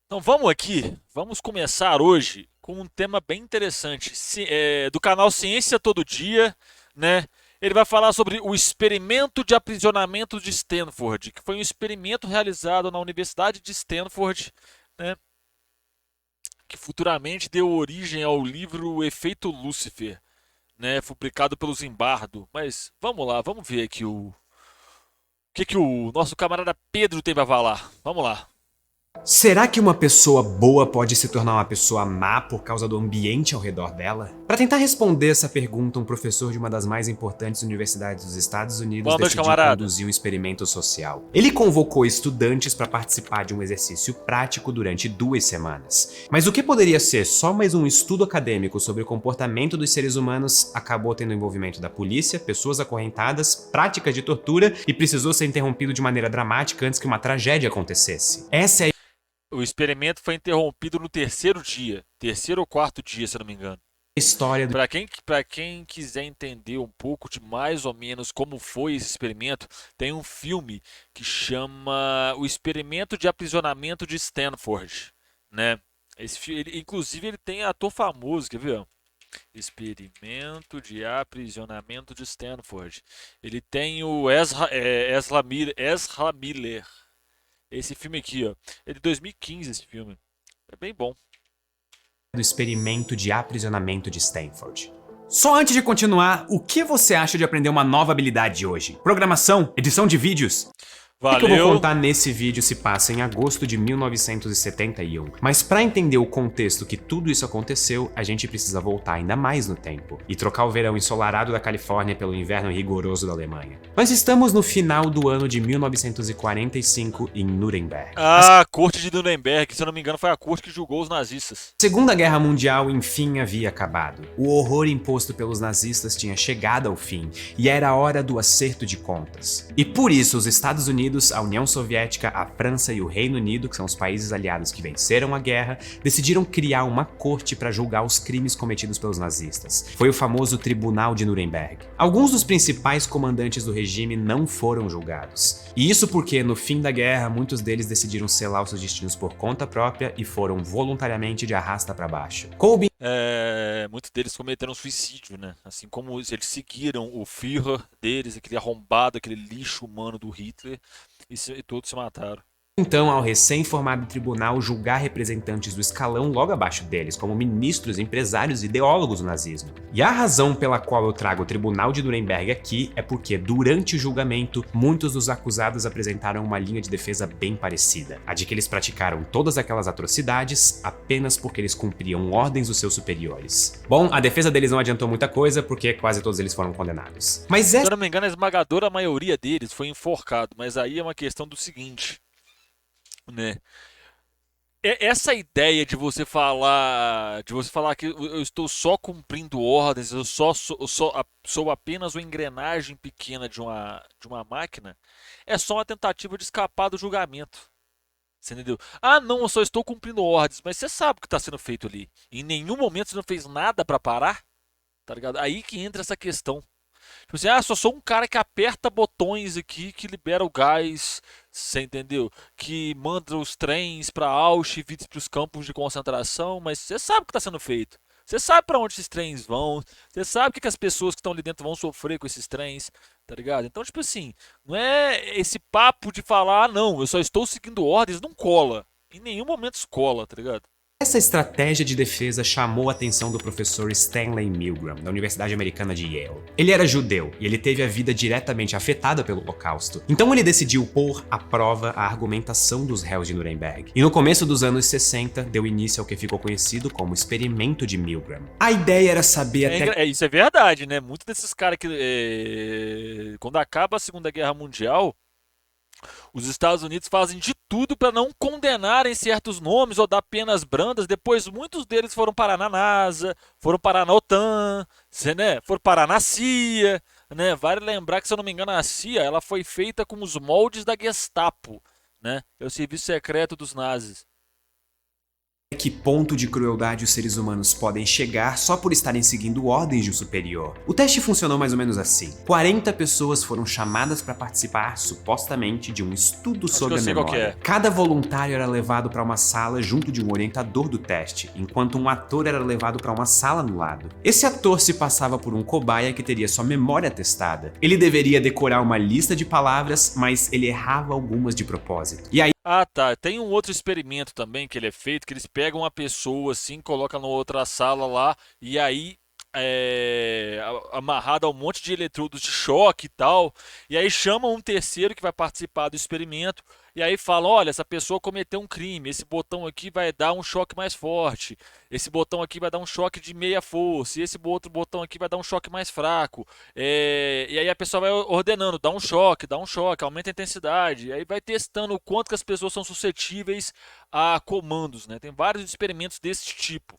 Então vamos começar hoje com um tema bem interessante, do canal Ciência Todo Dia, né? Ele vai falar sobre o experimento de aprisionamento de Stanford, que foi um experimento realizado na Universidade de Stanford, né? Que futuramente deu origem ao livro O Efeito Lúcifer, né? Publicado pelo Zimbardo. Mas vamos lá, vamos ver aqui o que o nosso camarada Pedro tem para falar. Vamos lá. Será que uma pessoa boa pode se tornar uma pessoa má por causa do ambiente ao redor dela? Para tentar responder essa pergunta, um professor de uma das mais importantes universidades dos Estados Unidos Boa noite, decidiu camarada. conduzir um experimento social. Ele convocou estudantes para participar de um exercício prático durante 2 semanas. Mas o que poderia ser só mais um estudo acadêmico sobre o comportamento dos seres humanos acabou tendo envolvimento da polícia, pessoas acorrentadas, práticas de tortura e precisou ser interrompido de maneira dramática antes que uma tragédia acontecesse. Essa é O experimento foi interrompido no terceiro dia, terceiro ou quarto dia, se eu não me engano. história do Para quem quiser entender um pouco de mais ou menos como foi esse experimento, tem um filme que chama O Experimento de Aprisionamento de Stanford, né? Inclusive ele tem ator famoso, quer ver? Experimento de Aprisionamento de Stanford. Ele tem o Ezra Miller. Esse filme aqui, ó, é de 2015 esse filme. É bem bom. experimento de aprisionamento de Stanford. Só antes de continuar, o que você acha de aprender uma nova habilidade hoje? Programação? Edição de vídeos? O que eu vou Valeu. contar nesse vídeo se passa em agosto de 1971, mas para entender o contexto que tudo isso aconteceu, a gente precisa voltar ainda mais no tempo e trocar o verão ensolarado da Califórnia pelo inverno rigoroso da Alemanha. Nós estamos no final do ano de 1945 em Nuremberg. A corte de Nuremberg, se eu não me engano, foi a corte que julgou os nazistas. A Segunda Guerra Mundial enfim havia acabado. O horror imposto pelos nazistas tinha chegado ao fim e era a hora do acerto de contas. E por isso os Estados Unidos, a União Soviética, a França e o Reino Unido, que são os países aliados que venceram a guerra, decidiram criar uma corte para julgar os crimes cometidos pelos nazistas. Foi o famoso Tribunal de Nuremberg. Alguns dos principais comandantes do regime não foram julgados. E isso porque, no fim da guerra, muitos deles decidiram selar os seus destinos por conta própria e foram voluntariamente de arrasta para baixo. Kolbe Muitos deles cometeram suicídio, né? Assim como eles seguiram o Führer deles, aquele arrombado, aquele lixo humano do Hitler, e todos se mataram. então ao recém-formado tribunal julgar representantes do escalão logo abaixo deles, como ministros, empresários e ideólogos do nazismo. E a razão pela qual eu trago o Tribunal de Nuremberg aqui é porque, durante o julgamento, muitos dos acusados apresentaram uma linha de defesa bem parecida, a de que eles praticaram todas aquelas atrocidades apenas porque eles cumpriam ordens dos seus superiores. Bom, a defesa deles não adiantou muita coisa porque quase todos eles foram condenados. Mas Se essa eu não me engano, a esmagadora maioria deles foi enforcado, mas aí é uma questão do seguinte, né? Essa ideia de você falar que eu estou só cumprindo ordens, eu sou apenas uma engrenagem pequena de uma máquina, é só uma tentativa de escapar do julgamento. Você entendeu? Ah, não, eu só estou cumprindo ordens, mas você sabe o que está sendo feito ali. Em nenhum momento você não fez nada para parar, tá ligado? Aí que entra essa questão. Tipo assim, só sou um cara que aperta botões aqui que libera o gás, você entendeu? Que manda os trens para Auschwitz, para os campos de concentração, mas você sabe o que está sendo feito. Você sabe para onde esses trens vão, você sabe o que as pessoas que estão ali dentro vão sofrer com esses trens, tá ligado? Então, tipo assim, não é esse papo de falar, não, eu só estou seguindo ordens, não cola. Em nenhum momento isso cola, tá ligado? Essa estratégia de defesa chamou a atenção do professor Stanley Milgram, da Universidade Americana de Yale. Ele era judeu e ele teve a vida diretamente afetada pelo Holocausto. Então ele decidiu pôr à prova a argumentação dos réus de Nuremberg. E no começo dos anos 60, deu início ao que ficou conhecido como Experimento de Milgram. A ideia era saber até Isso é verdade, né? Muitos desses caras que, quando acaba a Segunda Guerra Mundial, os Estados Unidos fazem de tudo para não condenarem certos nomes ou dar penas brandas. Depois, muitos deles foram parar na NASA, foram parar na OTAN, né? Foram parar na CIA. Né? Vale lembrar que, se eu não me engano, a CIA ela foi feita com os moldes da Gestapo. Né? É o serviço secreto dos nazis. que ponto de crueldade os seres humanos podem chegar só por estarem seguindo ordens de um superior. O teste funcionou mais ou menos assim. 40 pessoas foram chamadas para participar, supostamente, de um estudo sobre a memória. Cada voluntário era levado para uma sala junto de um orientador do teste, enquanto um ator era levado para uma sala no lado. Esse ator se passava por um cobaia que teria sua memória testada. Ele deveria decorar uma lista de palavras, mas ele errava algumas de propósito. E aí Ah, tá. Tem um outro experimento também que ele é feito, que eles pegam uma pessoa assim, colocam na outra sala lá, e aí amarrado a um monte de eletrodos de choque e tal, e aí chamam um terceiro que vai participar do experimento, e aí falam, olha, essa pessoa cometeu um crime, esse botão aqui vai dar um choque mais forte, esse botão aqui vai dar um choque de meia força, e esse outro botão aqui vai dar um choque mais fraco. E aí a pessoa vai ordenando, dá um choque, aumenta a intensidade, e aí vai testando o quanto que as pessoas são suscetíveis a comandos, né? Tem vários experimentos desse tipo.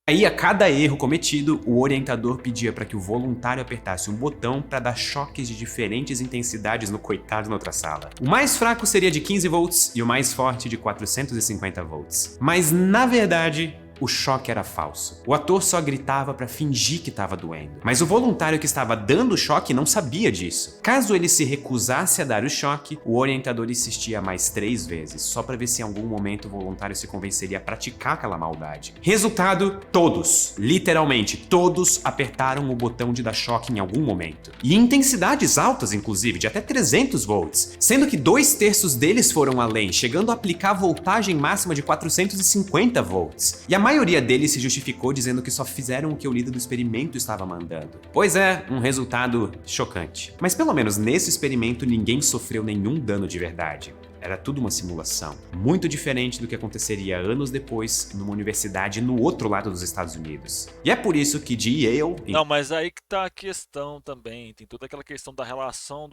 Aí, a cada erro cometido, o orientador pedia para que o voluntário apertasse um botão para dar choques de diferentes intensidades no coitado na outra sala. O mais fraco seria de 15 volts e o mais forte de 450 volts. Mas, na verdade, o choque era falso. O ator só gritava para fingir que estava doendo. Mas o voluntário que estava dando o choque não sabia disso. Caso ele se recusasse a dar o choque, o orientador insistia mais 3 vezes, só para ver se em algum momento o voluntário se convenceria a praticar aquela maldade. Resultado, todos, literalmente todos, apertaram o botão de dar choque em algum momento. E em intensidades altas, inclusive, de até 300 volts, sendo que 2/3 deles foram além, chegando a aplicar a voltagem máxima de 450 volts. E a maioria deles se justificou dizendo que só fizeram o que o líder do experimento estava mandando. Pois é, um resultado chocante. Mas pelo menos nesse experimento ninguém sofreu nenhum dano de verdade. Era tudo uma simulação, muito diferente do que aconteceria anos depois numa universidade no outro lado dos Estados Unidos. E é por isso que de Yale... Não, mas aí que tá a questão também. Tem toda aquela questão da relação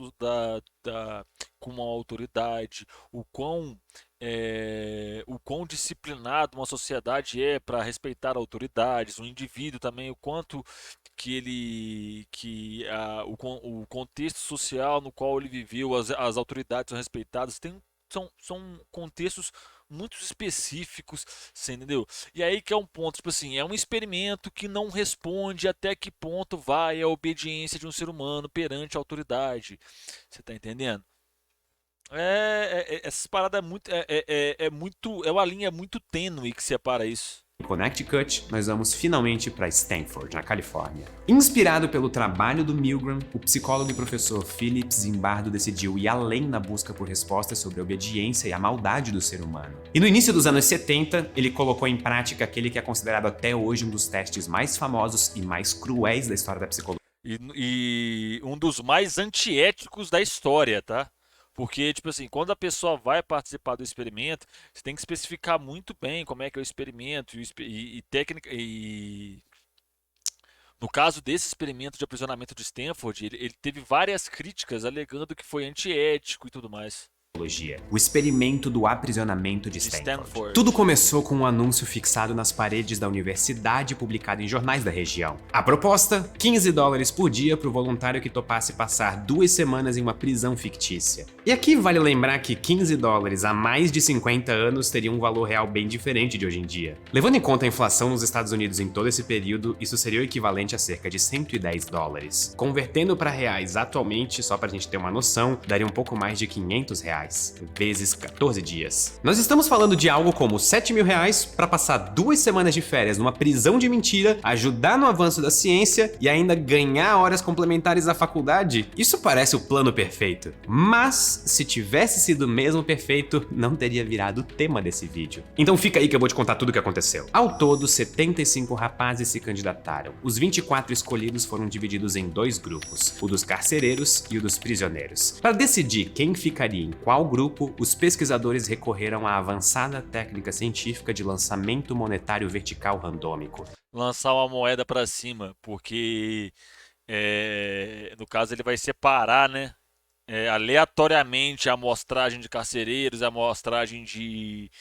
com uma autoridade, o quão disciplinado uma sociedade é para respeitar autoridades, o indivíduo também, o quanto o contexto social no qual ele viveu, as autoridades são respeitadas, são contextos muito específicos, você entendeu? E aí que é um ponto, tipo assim, é um experimento que não responde até que ponto vai a obediência de um ser humano perante a autoridade. Você tá entendendo? Essas paradas é uma linha muito tênue que separa isso. Em Connecticut, nós vamos finalmente para Stanford, na Califórnia. Inspirado pelo trabalho do Milgram, o psicólogo e professor Philip Zimbardo decidiu ir além na busca por respostas sobre a obediência e a maldade do ser humano. E no início dos anos 70, ele colocou em prática aquele que é considerado até hoje um dos testes mais famosos e mais cruéis da história da psicologia. E um dos mais antiéticos da história, tá? Porque, tipo assim, quando a pessoa vai participar do experimento, você tem que especificar muito bem como é que é o experimento e técnica. E no caso desse experimento de aprisionamento de Stanford, ele teve várias críticas alegando que foi antiético e tudo mais. O experimento do aprisionamento de Stanford. Tudo começou com um anúncio fixado nas paredes da universidade publicado em jornais da região. A proposta? $15 por dia para o voluntário que topasse passar 2 semanas em uma prisão fictícia. E aqui vale lembrar que $15 há mais de 50 anos teria um valor real bem diferente de hoje em dia. Levando em conta a inflação nos Estados Unidos em todo esse período, isso seria o equivalente a cerca de $110. Convertendo para reais atualmente, só para a gente ter uma noção, daria um pouco mais de R$500. Vezes 14 dias. Nós estamos falando de algo como R$7.000 para passar 2 semanas de férias numa prisão de mentira, ajudar no avanço da ciência e ainda ganhar horas complementares da faculdade. Isso parece o plano perfeito. Mas, se tivesse sido mesmo perfeito, não teria virado o tema desse vídeo. Então fica aí que eu vou te contar tudo o que aconteceu. Ao todo, 75 rapazes se candidataram. Os 24 escolhidos foram divididos em 2 grupos, o dos carcereiros e o dos prisioneiros. Para decidir quem ficaria em qual grupo, os pesquisadores recorreram à avançada técnica científica de lançamento monetário vertical randômico. Lançar uma moeda para cima, porque no caso ele vai separar, né, aleatoriamente a amostragem de carcereiros, a amostragem de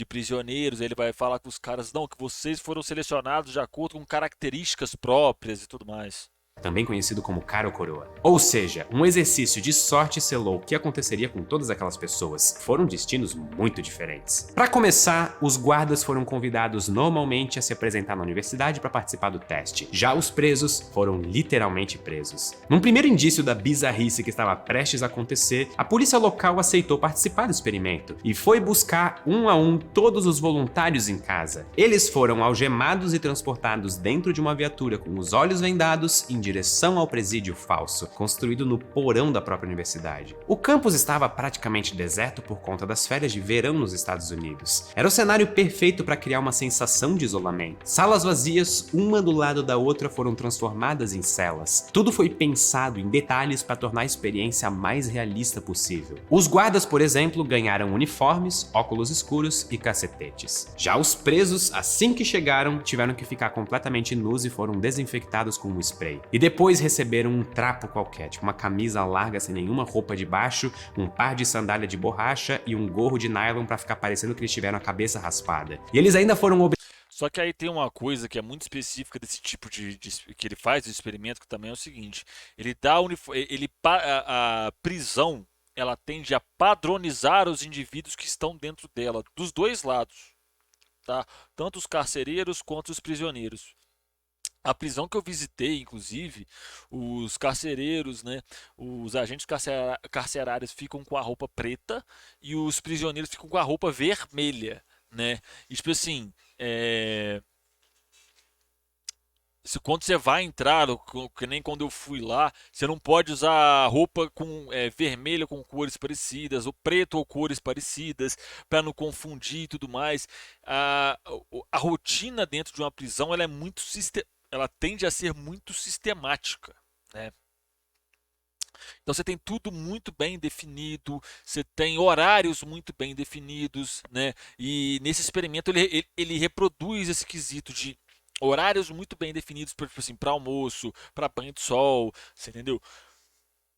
prisioneiros. Ele vai falar com os caras, não, que vocês foram selecionados de acordo com características próprias e tudo mais. também conhecido como cara ou coroa. Ou seja, um exercício de sorte selou o que aconteceria com todas aquelas pessoas. Foram destinos muito diferentes. Para começar, os guardas foram convidados normalmente a se apresentar na universidade para participar do teste. Já os presos foram literalmente presos. Num primeiro indício da bizarrice que estava prestes a acontecer, a polícia local aceitou participar do experimento e foi buscar um a um todos os voluntários em casa. Eles foram algemados e transportados dentro de uma viatura com os olhos vendados em direção ao presídio falso, construído no porão da própria universidade. O campus estava praticamente deserto por conta das férias de verão nos Estados Unidos. Era o cenário perfeito para criar uma sensação de isolamento. Salas vazias, uma do lado da outra, foram transformadas em celas. Tudo foi pensado em detalhes para tornar a experiência a mais realista possível. Os guardas, por exemplo, ganharam uniformes, óculos escuros e cacetetes. Já os presos, assim que chegaram, tiveram que ficar completamente nus e foram desinfectados com um spray. E depois receberam um trapo qualquer, tipo uma camisa larga sem nenhuma roupa de baixo, um par de sandália de borracha e um gorro de nylon para ficar parecendo que eles tiveram a cabeça raspada. E eles ainda foram Só que aí tem uma coisa que é muito específica desse tipo que ele faz, o experimento, que também é o seguinte: ele dá a prisão, ela tende a padronizar os indivíduos que estão dentro dela, dos dois lados, tá? Tanto os carcereiros quanto os prisioneiros. A prisão que eu visitei, inclusive, os carcereiros, né, os agentes carcerários ficam com a roupa preta e os prisioneiros ficam com a roupa vermelha, né? E, tipo assim, quando você vai entrar, que nem quando eu fui lá, você não pode usar roupa com vermelha com cores parecidas, ou preto ou cores parecidas, para não confundir e tudo mais. A rotina dentro de uma prisão ela é ela tende a ser muito sistemática, né? Então você tem tudo muito bem definido, você tem horários muito bem definidos, né? E nesse experimento ele reproduz esse quesito de horários muito bem definidos para tipo assim, para almoço, para banho de sol, você entendeu?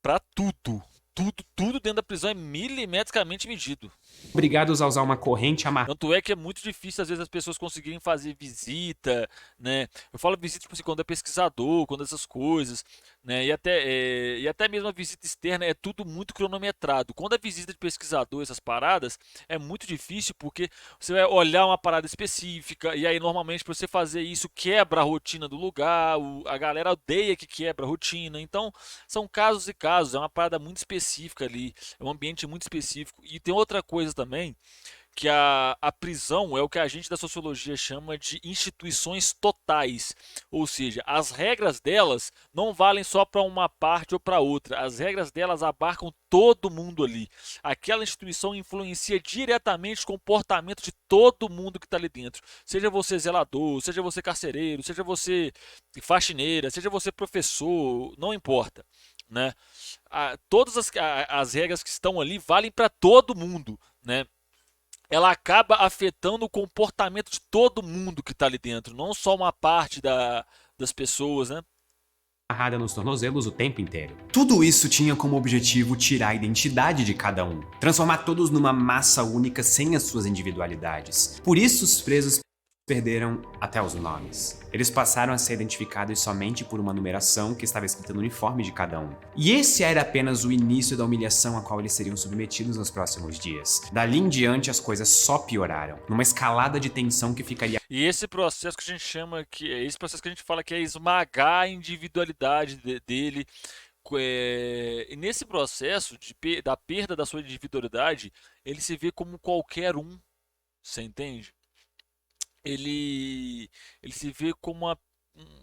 Para tudo, tudo dentro da prisão é milimetricamente medido. obrigados a usar uma corrente amarrada. Tanto é que é muito difícil, às vezes, as pessoas conseguirem fazer visita, né? Eu falo visita, tipo assim, quando é pesquisador, quando essas coisas, né? E até mesmo a visita externa é tudo muito cronometrado. Quando a visita de pesquisador, essas paradas, é muito difícil porque você vai olhar uma parada específica e aí, normalmente, para você fazer isso, quebra a rotina do lugar, a galera odeia que quebra a rotina. Então, são casos e casos, é uma parada muito específica ali, é um ambiente muito específico. E tem outra coisa também, que a prisão é o que a gente da sociologia chama de instituições totais, ou seja, as regras delas não valem só para uma parte ou para outra, as regras delas abarcam todo mundo ali. Aquela instituição influencia diretamente o comportamento de todo mundo que está ali dentro, seja você zelador, seja você carcereiro, seja você faxineira, seja você professor, não importa, né? Todas as regras que estão ali valem para todo mundo, né? Ela acaba afetando o comportamento de todo mundo que está ali dentro, não só uma parte das pessoas, né? Amarrada nos tornozelos o tempo inteiro. Tudo isso tinha como objetivo tirar a identidade de cada um, transformar todos numa massa única sem as suas individualidades. Por isso os presos perderam até os nomes. Eles passaram a ser identificados somente por uma numeração que estava escrita no uniforme de cada um. E esse era apenas o início da humilhação a qual eles seriam submetidos nos próximos dias. Dali em diante as coisas só pioraram, numa escalada de tensão que ficaria. E esse processo que a gente chama esse processo que a gente fala que é esmagar a individualidade dele. E nesse processo da perda da sua individualidade, ele se vê como qualquer um, você entende? Ele se vê como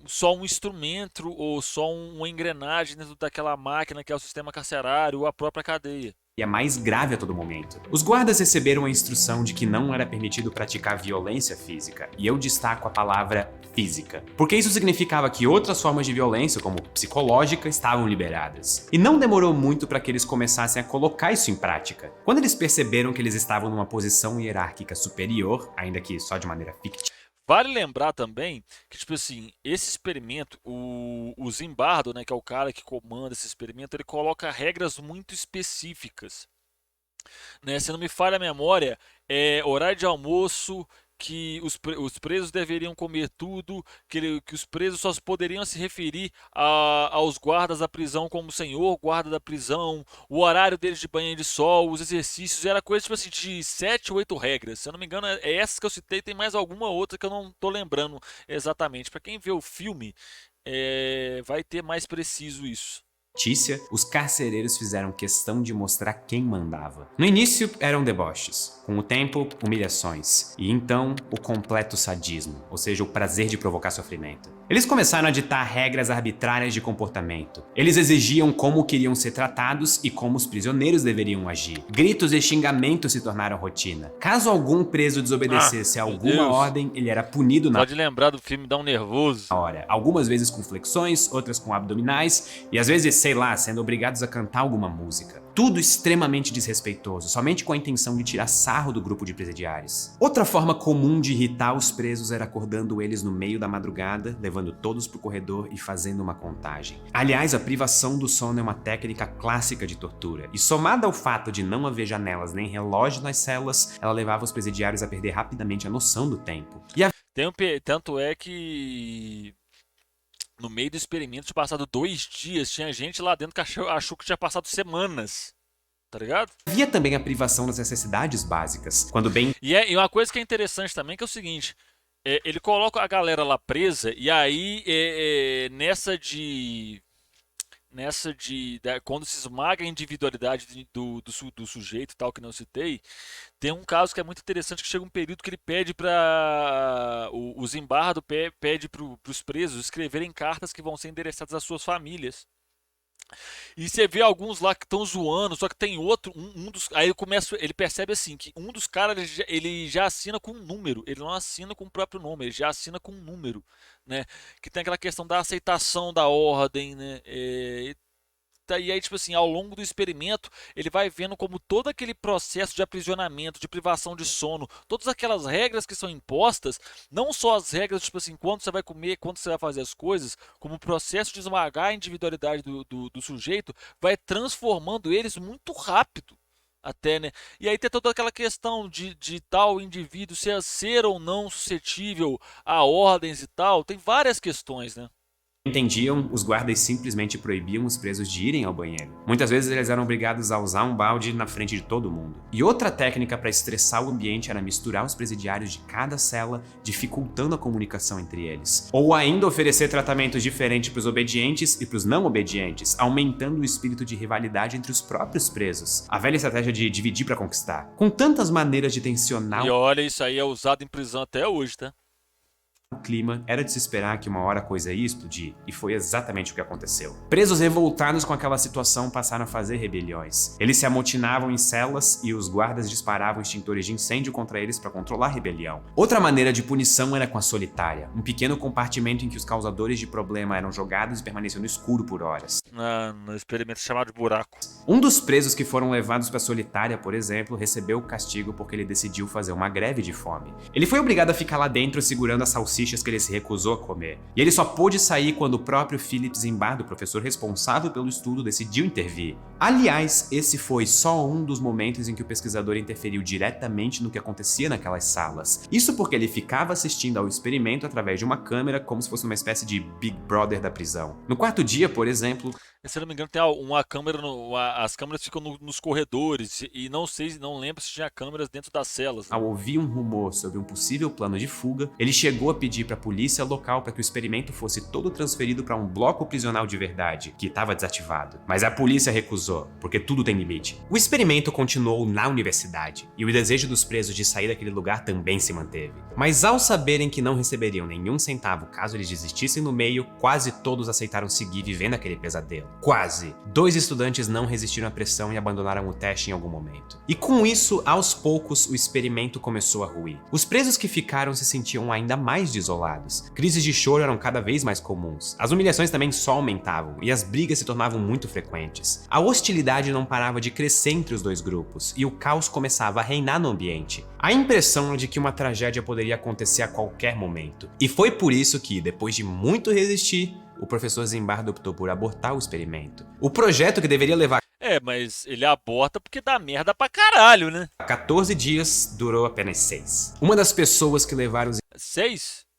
só um instrumento ou só uma engrenagem dentro daquela máquina que é o sistema carcerário ou a própria cadeia. E é mais grave a todo momento. Os guardas receberam a instrução de que não era permitido praticar violência física, e eu destaco a palavra física, porque isso significava que outras formas de violência, como psicológica, estavam liberadas. E não demorou muito para que eles começassem a colocar isso em prática. Quando eles perceberam que eles estavam numa posição hierárquica superior, ainda que só de maneira fictícia. Vale lembrar também que, tipo assim, esse experimento, o Zimbardo, né, que é o cara que comanda esse experimento, ele coloca regras muito específicas, né? Se não me falha a memória, é horário de almoço, que os presos deveriam comer tudo, que os presos só poderiam se referir aos guardas da prisão como senhor guarda da prisão, o horário deles de banho de sol, os exercícios, era coisa tipo assim, de 7 ou 8 regras. Se eu não me engano, é essas que eu citei, tem mais alguma outra que eu não tô lembrando exatamente. Para quem vê o filme, vai ter mais preciso isso. Os carcereiros fizeram questão de mostrar quem mandava. No início eram deboches, com o tempo, humilhações, e então o completo sadismo, ou seja, o prazer de provocar sofrimento. Eles começaram a ditar regras arbitrárias de comportamento. Eles exigiam como queriam ser tratados e como os prisioneiros deveriam agir. Gritos e xingamentos se tornaram rotina. Caso algum preso desobedecesse a alguma ordem, ele era punido na Pode lembrar do filme, dá um nervoso. hora. Algumas vezes com flexões, outras com abdominais, e às vezes, sei lá, sendo obrigados a cantar alguma música. Tudo extremamente desrespeitoso, somente com a intenção de tirar sarro do grupo de presidiários. Outra forma comum de irritar os presos era acordando eles no meio da madrugada, levando todos pro corredor e fazendo uma contagem. Aliás, a privação do sono é uma técnica clássica de tortura, e somada ao fato de não haver janelas nem relógio nas celas, ela levava os presidiários a perder rapidamente a noção do tempo. Tanto é que no meio do experimento tinha passado 2 dias, tinha gente lá dentro que achou que tinha passado semanas. Tá ligado? Havia também a privação das necessidades básicas, quando bem... E uma coisa que é interessante também que é o seguinte, ele coloca a galera lá presa e aí quando se esmaga a individualidade do sujeito, tal, que não citei, tem um caso que é muito interessante, que chega um período que ele pede para o Zimbardo pede para os presos escreverem cartas que vão ser endereçadas às suas famílias. E você vê alguns lá que estão zoando, só que tem outro, aí ele percebe assim, que um dos caras ele já assina com um número, ele não assina com o próprio nome, ele já assina com um número, né? Que tem aquela questão da aceitação da ordem, né? E aí, tipo assim, ao longo do experimento, ele vai vendo como todo aquele processo de aprisionamento, de privação de sono, todas aquelas regras que são impostas, não só as regras, tipo assim, quando você vai comer, quando você vai fazer as coisas, como o processo de esmagar a individualidade do sujeito, vai transformando eles muito rápido. Até, né? E aí tem toda aquela questão de tal indivíduo ser ou não suscetível a ordens e tal, tem várias questões, né? Entendiam, os guardas simplesmente proibiam os presos de irem ao banheiro. Muitas vezes eles eram obrigados a usar um balde na frente de todo mundo. E outra técnica para estressar o ambiente era misturar os presidiários de cada cela, dificultando a comunicação entre eles. Ou ainda oferecer tratamentos diferentes para os obedientes e para os não obedientes, aumentando o espírito de rivalidade entre os próprios presos. A velha estratégia de dividir para conquistar. Com tantas maneiras de tensionar E olha, isso aí é usado em prisão até hoje, tá? o clima, era de se esperar que uma hora a coisa ia explodir, e foi exatamente o que aconteceu. Presos revoltados com aquela situação passaram a fazer rebeliões. Eles se amotinavam em celas e os guardas disparavam extintores de incêndio contra eles para controlar a rebelião. Outra maneira de punição era com a solitária, um pequeno compartimento em que os causadores de problema eram jogados e permaneciam no escuro por horas. No experimento chamado de buraco. Um dos presos que foram levados para a solitária, por exemplo, recebeu o castigo porque ele decidiu fazer uma greve de fome. Ele foi obrigado a ficar lá dentro segurando as salsichas que ele se recusou a comer. E ele só pôde sair quando o próprio Philip Zimbardo, o professor responsável pelo estudo, decidiu intervir. Aliás, esse foi só um dos momentos em que o pesquisador interferiu diretamente no que acontecia naquelas salas. Isso porque ele ficava assistindo ao experimento através de uma câmera, como se fosse uma espécie de Big Brother da prisão. No quarto dia, por exemplo, Se eu não me engano, tem uma câmera, as câmeras ficam nos corredores e não lembro se tinha câmeras dentro das celas. Né? ao ouvir um rumor sobre um possível plano de fuga, ele chegou a pedir para a polícia local para que o experimento fosse todo transferido para um bloco prisional de verdade, que estava desativado. Mas a polícia recusou, porque tudo tem limite. O experimento continuou na universidade, e o desejo dos presos de sair daquele lugar também se manteve. Mas ao saberem que não receberiam nenhum centavo caso eles desistissem no meio, quase todos aceitaram seguir vivendo aquele pesadelo. Quase. 2 estudantes não resistiram à pressão e abandonaram o teste em algum momento. E com isso, aos poucos, o experimento começou a ruir. Os presos que ficaram se sentiam ainda mais desolados. Crises de choro eram cada vez mais comuns. As humilhações também só aumentavam, e as brigas se tornavam muito frequentes. A hostilidade não parava de crescer entre os 2 grupos, e o caos começava a reinar no ambiente. A impressão era de que uma tragédia poderia acontecer a qualquer momento. E foi por isso que, depois de muito resistir, o professor Zimbardo optou por abortar o experimento. O projeto que deveria levar Mas ele aborta porque dá merda pra caralho, né? 14 dias, durou apenas 6. Uma das pessoas que levaram 6?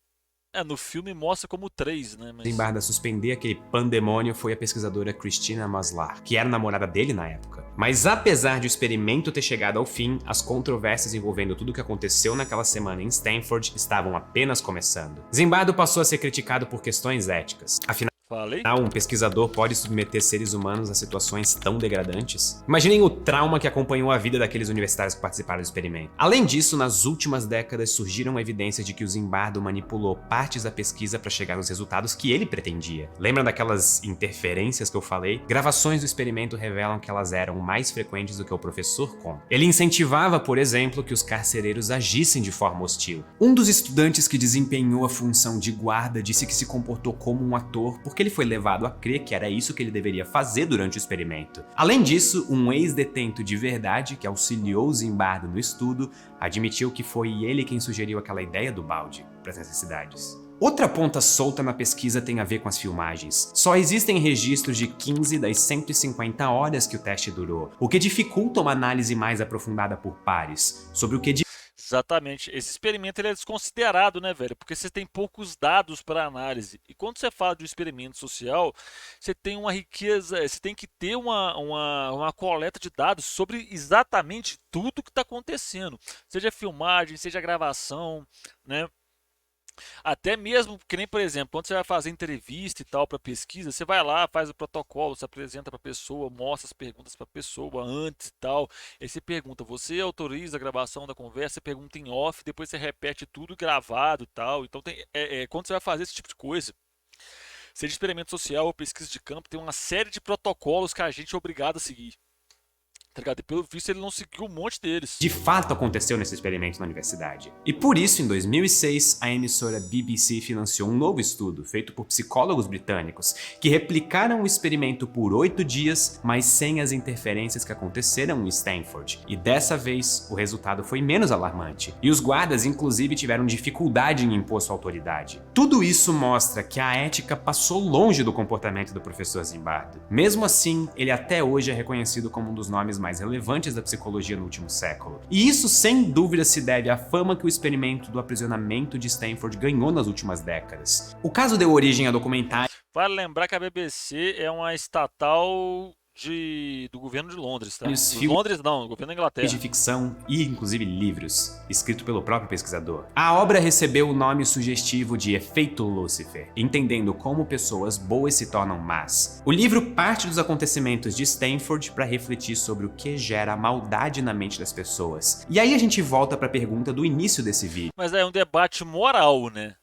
No filme mostra como 3, né? Mas. Zimbardo a suspender aquele pandemônio foi a pesquisadora Christina Maslar, que era namorada dele na época. Mas apesar de o experimento ter chegado ao fim, as controvérsias envolvendo tudo o que aconteceu naquela semana em Stanford estavam apenas começando. Zimbardo passou a ser criticado por questões éticas. Afinal, Falei? um pesquisador pode submeter seres humanos a situações tão degradantes? Imaginem o trauma que acompanhou a vida daqueles universitários que participaram do experimento. Além disso, nas últimas décadas surgiram evidências de que o Zimbardo manipulou partes da pesquisa para chegar aos resultados que ele pretendia. Lembram daquelas interferências que eu falei? Gravações do experimento revelam que elas eram mais frequentes do que o professor conta. Ele incentivava, por exemplo, que os carcereiros agissem de forma hostil. Um dos estudantes que desempenhou a função de guarda disse que se comportou como um ator porque ele foi levado a crer que era isso que ele deveria fazer durante o experimento. Além disso, um ex-detento de verdade que auxiliou Zimbardo no estudo admitiu que foi ele quem sugeriu aquela ideia do balde para as necessidades. Outra ponta solta na pesquisa tem a ver com as filmagens. Só existem registros de 15 das 150 horas que o teste durou, o que dificulta uma análise mais aprofundada por pares sobre o que Exatamente. Esse experimento ele é desconsiderado, né, velho? Porque você tem poucos dados para análise. E quando você fala de um experimento social, você tem uma riqueza, você tem que ter uma coleta de dados sobre exatamente tudo que está acontecendo. Seja filmagem, seja gravação, né? Até mesmo, que nem por exemplo, quando você vai fazer entrevista e tal para pesquisa, você vai lá, faz o protocolo, se apresenta para a pessoa, mostra as perguntas para a pessoa antes e tal. Aí você pergunta, você autoriza a gravação da conversa? Você pergunta em off, depois você repete tudo gravado e tal. Então, quando você vai fazer esse tipo de coisa, seja experimento social ou pesquisa de campo, tem uma série de protocolos que a gente é obrigado a seguir. Tá ligado? E pelo visto ele não seguiu um monte deles. de fato aconteceu nesse experimento na universidade. E por isso, em 2006, a emissora BBC financiou um novo estudo feito por psicólogos britânicos que replicaram o experimento por 8 dias, mas sem as interferências que aconteceram em Stanford. E dessa vez, o resultado foi menos alarmante. E os guardas, inclusive, tiveram dificuldade em impor sua autoridade. Tudo isso mostra que a ética passou longe do comportamento do professor Zimbardo. Mesmo assim, ele até hoje é reconhecido como um dos nomes mais relevantes da psicologia no último século. E isso sem dúvida se deve à fama que o experimento do aprisionamento de Stanford ganhou nas últimas décadas. O caso deu origem a documentários Vale lembrar que a BBC é uma estatal do governo de Londres, tá? Londres não, governo da Inglaterra. de ficção e inclusive livros, escrito pelo próprio pesquisador. A obra recebeu o nome sugestivo de Efeito Lúcifer, entendendo como pessoas boas se tornam más. O livro parte dos acontecimentos de Stanford para refletir sobre o que gera a maldade na mente das pessoas. E aí a gente volta para a pergunta do início desse vídeo. Mas é um debate moral, né?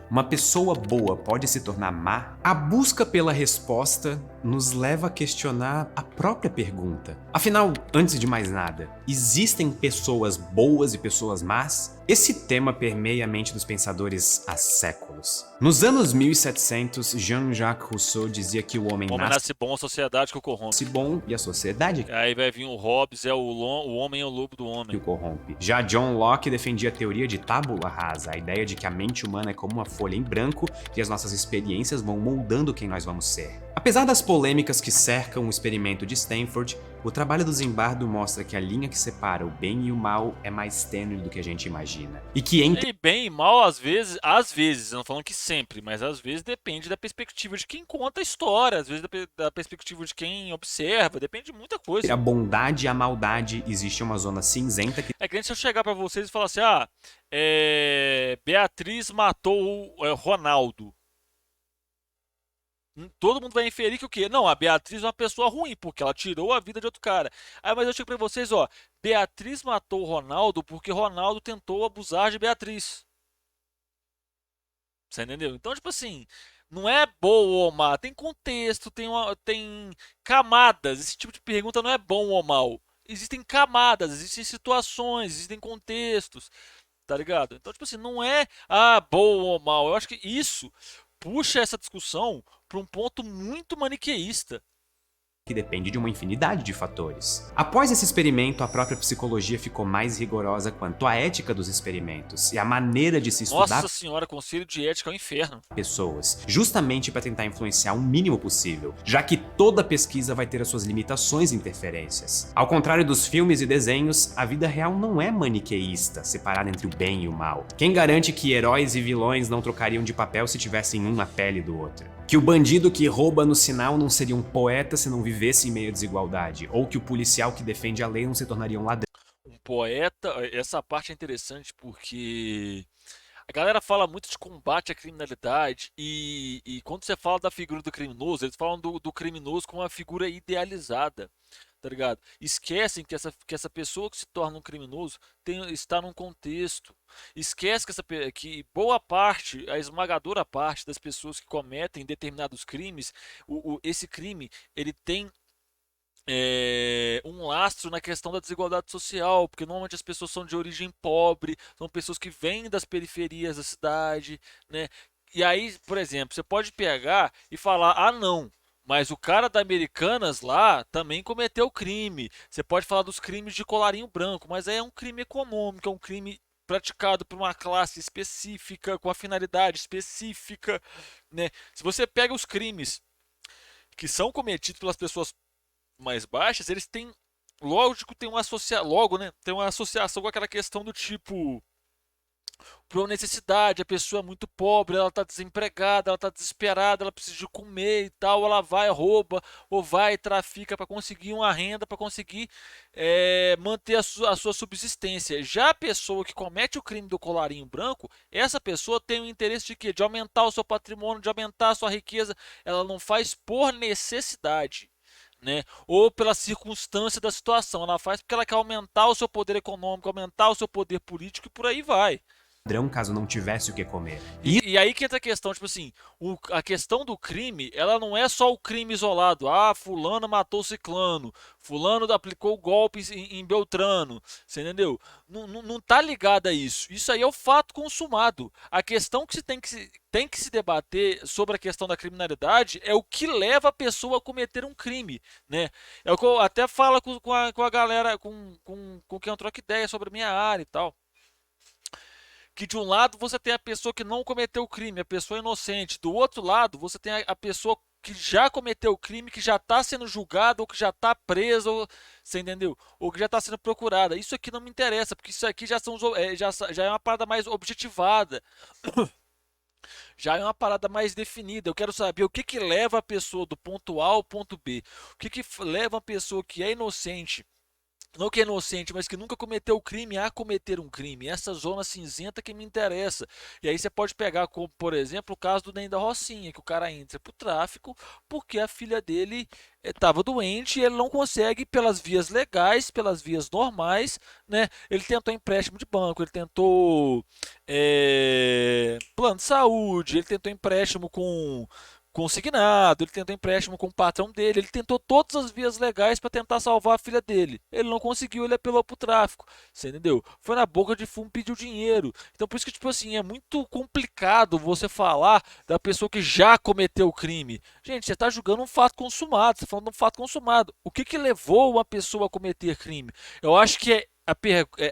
Uma pessoa boa pode se tornar má? A busca pela resposta nos leva a questionar a própria pergunta. Afinal, antes de mais nada, existem pessoas boas e pessoas más? Esse tema permeia a mente dos pensadores há séculos. Nos anos 1700, Jean-Jacques Rousseau dizia que o homem nasce bom, a sociedade que o corrompe. Nasce bom e a sociedade Aí vai vir o Hobbes, o homem é o lobo do que homem. o corrompe. Já John Locke defendia a teoria de tábula rasa, a ideia de que a mente humana é como uma folha em branco e as nossas experiências vão moldando quem nós vamos ser. Apesar das polêmicas que cercam o experimento de Stanford, o trabalho do Zimbardo mostra que a linha que separa o bem e o mal é mais tênue do que a gente imagina. E que E bem e mal, às vezes, eu não falando que sempre, mas às vezes depende da perspectiva de quem conta a história, às vezes da perspectiva de quem observa, depende de muita coisa. a bondade e a maldade existe uma zona cinzenta que É que nem se eu chegar pra vocês e falar assim, Beatriz matou o Ronaldo. Todo mundo vai inferir que o quê? Não, a Beatriz é uma pessoa ruim, porque ela tirou a vida de outro cara. Aí, mas eu chego pra vocês, ó. Beatriz matou o Ronaldo porque Ronaldo tentou abusar de Beatriz. Você entendeu? Então, tipo assim, não é bom ou mal. Tem contexto, tem camadas. Esse tipo de pergunta não é bom ou mal. Existem camadas, existem situações, existem contextos. Tá ligado? Então, tipo assim, não é bom ou mal. Eu acho que isso puxa essa discussão para um ponto muito maniqueísta. que depende de uma infinidade de fatores. Após esse experimento, a própria psicologia ficou mais rigorosa quanto à ética dos experimentos e a maneira de se estudar Nossa senhora, conselho de ética é um inferno. pessoas, justamente para tentar influenciar o mínimo possível, já que toda pesquisa vai ter as suas limitações e interferências. Ao contrário dos filmes e desenhos, a vida real não é maniqueísta, separada entre o bem e o mal. Quem garante que heróis e vilões não trocariam de papel se tivessem um na pele do outro? Que o bandido que rouba no sinal não seria um poeta se não vivesse em meio à desigualdade, ou que o policial que defende a lei não se tornaria um ladrão. Um poeta, essa parte é interessante porque a galera fala muito de combate à criminalidade e quando você fala da figura do criminoso, eles falam do criminoso como uma figura idealizada, tá ligado? Esquecem que essa pessoa que se torna um criminoso está num contexto. Esquece que boa parte, a esmagadora parte das pessoas que cometem determinados crimes, esse crime, ele tem um lastro na questão da desigualdade social, porque normalmente as pessoas são de origem pobre, são pessoas que vêm das periferias da cidade, né? E aí, por exemplo, você pode pegar e falar, ah, não, mas o cara da Americanas lá também cometeu crime. Você pode falar dos crimes de colarinho branco, mas aí é um crime econômico, é um crime praticado por uma classe específica, com a finalidade específica, né? Se você pega os crimes que são cometidos pelas pessoas mais baixas, eles têm, lógico, logo, né, tem uma associação com aquela questão do tipo, por necessidade, a pessoa é muito pobre, ela está desempregada, ela está desesperada, ela precisa de comer e tal, ela vai, rouba, ou vai, trafica para conseguir uma renda, para conseguir manter a sua subsistência. Já a pessoa que comete o crime do colarinho branco, essa pessoa tem o interesse de quê? De aumentar o seu patrimônio, de aumentar a sua riqueza, ela não faz por necessidade, né? Ou pela circunstância da situação. Ela faz porque ela quer aumentar o seu poder econômico, aumentar o seu poder político e por aí vai. Caso não tivesse o que comer. E aí que entra a questão, tipo assim, a questão do crime, ela não é só o crime isolado. Ah, fulano matou ciclano, fulano aplicou golpes em Beltrano, você entendeu? Não tá ligado a isso. Isso aí é o fato consumado. A questão que se tem que se debater sobre a questão da criminalidade é o que leva a pessoa a cometer um crime, né? É o que eu até falo com a galera, com quem eu troco ideia sobre a minha área e tal, que de um lado você tem a pessoa que não cometeu o crime, a pessoa inocente. Do outro lado, você tem a pessoa que já cometeu o crime, que já está sendo julgada, ou que já está presa, ou, você entendeu? Ou que já está sendo procurada. Isso aqui não me interessa, porque isso aqui já é uma parada mais objetivada. Já é uma parada mais definida. Eu quero saber o que, que leva a pessoa do ponto A ao ponto B. O que, que leva a pessoa que é inocente, não que é inocente, mas que nunca cometeu o crime, a cometer um crime. Essa zona cinzenta que me interessa. E aí você pode pegar, como, por exemplo, o caso do Ney da Rocinha, que o cara entra pro tráfico porque a filha dele estava doente e ele não consegue, pelas vias legais, pelas vias normais, né? Ele tentou empréstimo de banco, ele tentou plano de saúde, ele tentou empréstimo com consignado, ele tentou empréstimo com o patrão dele, ele tentou todas as vias legais para tentar salvar a filha dele. Ele não conseguiu, ele apelou pro tráfico. Você entendeu? Foi na boca de fumo, pediu dinheiro. Então por isso que, tipo assim, é muito complicado você falar da pessoa que já cometeu o crime. Gente, você está julgando um fato consumado, você está falando de um fato consumado. O que que levou uma pessoa a cometer crime? Eu acho que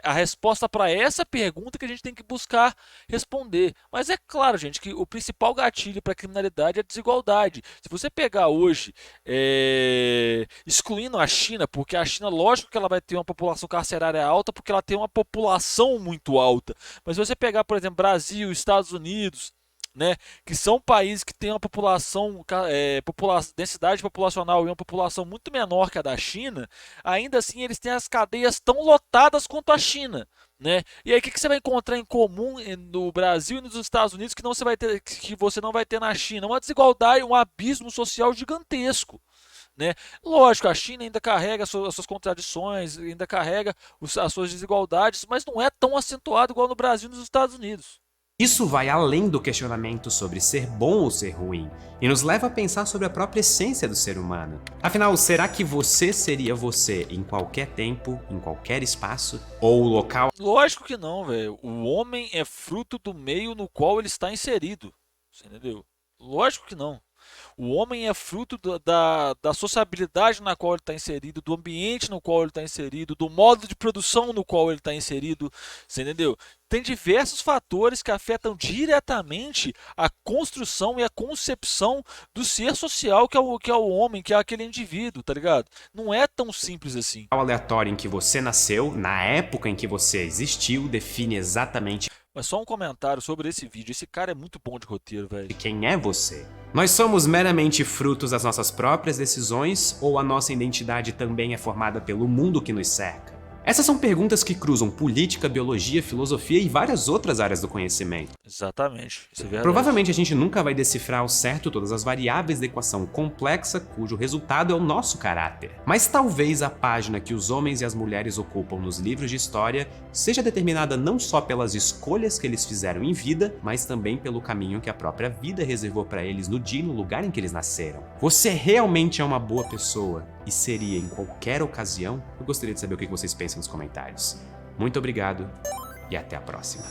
a resposta para essa pergunta que a gente tem que buscar responder. Mas é claro, gente, que o principal gatilho para a criminalidade é a desigualdade. Se você pegar hoje, excluindo a China, porque a China, lógico que ela vai ter uma população carcerária alta, porque ela tem uma população muito alta. Mas se você pegar, por exemplo, Brasil, Estados Unidos, né, que são países que têm uma densidade populacional e uma população muito menor que a da China, ainda assim eles têm as cadeias tão lotadas quanto a China, né? E aí o que você vai encontrar em comum no Brasil e nos Estados Unidos que você não vai ter na China? Uma desigualdade, um abismo social gigantesco. Né? Lógico, a China ainda carrega as suas contradições, ainda carrega as suas desigualdades, mas não é tão acentuado igual no Brasil e nos Estados Unidos. Isso vai além do questionamento sobre ser bom ou ser ruim, e nos leva a pensar sobre a própria essência do ser humano. Afinal, será que você seria você em qualquer tempo, em qualquer espaço ou local? Lógico que não, velho. O homem é fruto do meio no qual ele está inserido. Você entendeu? Lógico que não. O homem é fruto da sociabilidade na qual ele está inserido, do ambiente no qual ele está inserido, do modo de produção no qual ele está inserido, você entendeu? Tem diversos fatores que afetam diretamente a construção e a concepção do ser social que é o homem, que é aquele indivíduo, tá ligado? Não é tão simples assim. aleatório em que você nasceu, na época em que você existiu, define exatamente Mas só um comentário sobre esse vídeo. Esse cara é muito bom de roteiro, velho. quem é você. Nós somos meramente frutos das nossas próprias decisões ou a nossa identidade também é formada pelo mundo que nos cerca? Essas são perguntas que cruzam política, biologia, filosofia e várias outras áreas do conhecimento. Exatamente, isso é verdade. Provavelmente a gente nunca vai decifrar ao certo todas as variáveis da equação complexa cujo resultado é o nosso caráter. Mas talvez a página que os homens e as mulheres ocupam nos livros de história seja determinada não só pelas escolhas que eles fizeram em vida, mas também pelo caminho que a própria vida reservou para eles no dia e no lugar em que eles nasceram. Você realmente é uma boa pessoa e seria em qualquer ocasião? Eu gostaria de saber o que vocês pensam nos comentários. Muito obrigado e até a próxima.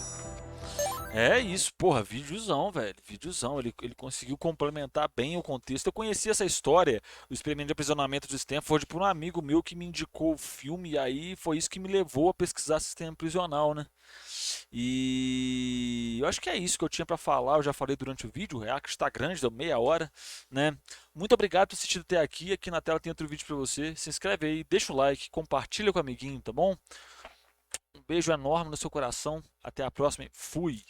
É isso, porra, videozão, velho. Videozão. Ele conseguiu complementar bem o contexto. Eu conheci essa história, o experimento de aprisionamento de Stanford, por um amigo meu que me indicou o filme, e aí foi isso que me levou a pesquisar sistema prisional, né? E eu acho que é isso que eu tinha pra falar. Eu já falei durante o vídeo. O react está grande, deu meia hora, né? Muito obrigado por ter assistido até aqui. Aqui na tela tem outro vídeo pra você. Se inscreve aí, deixa o like, compartilha com o amiguinho, tá bom? Um beijo enorme no seu coração. Até a próxima. Fui!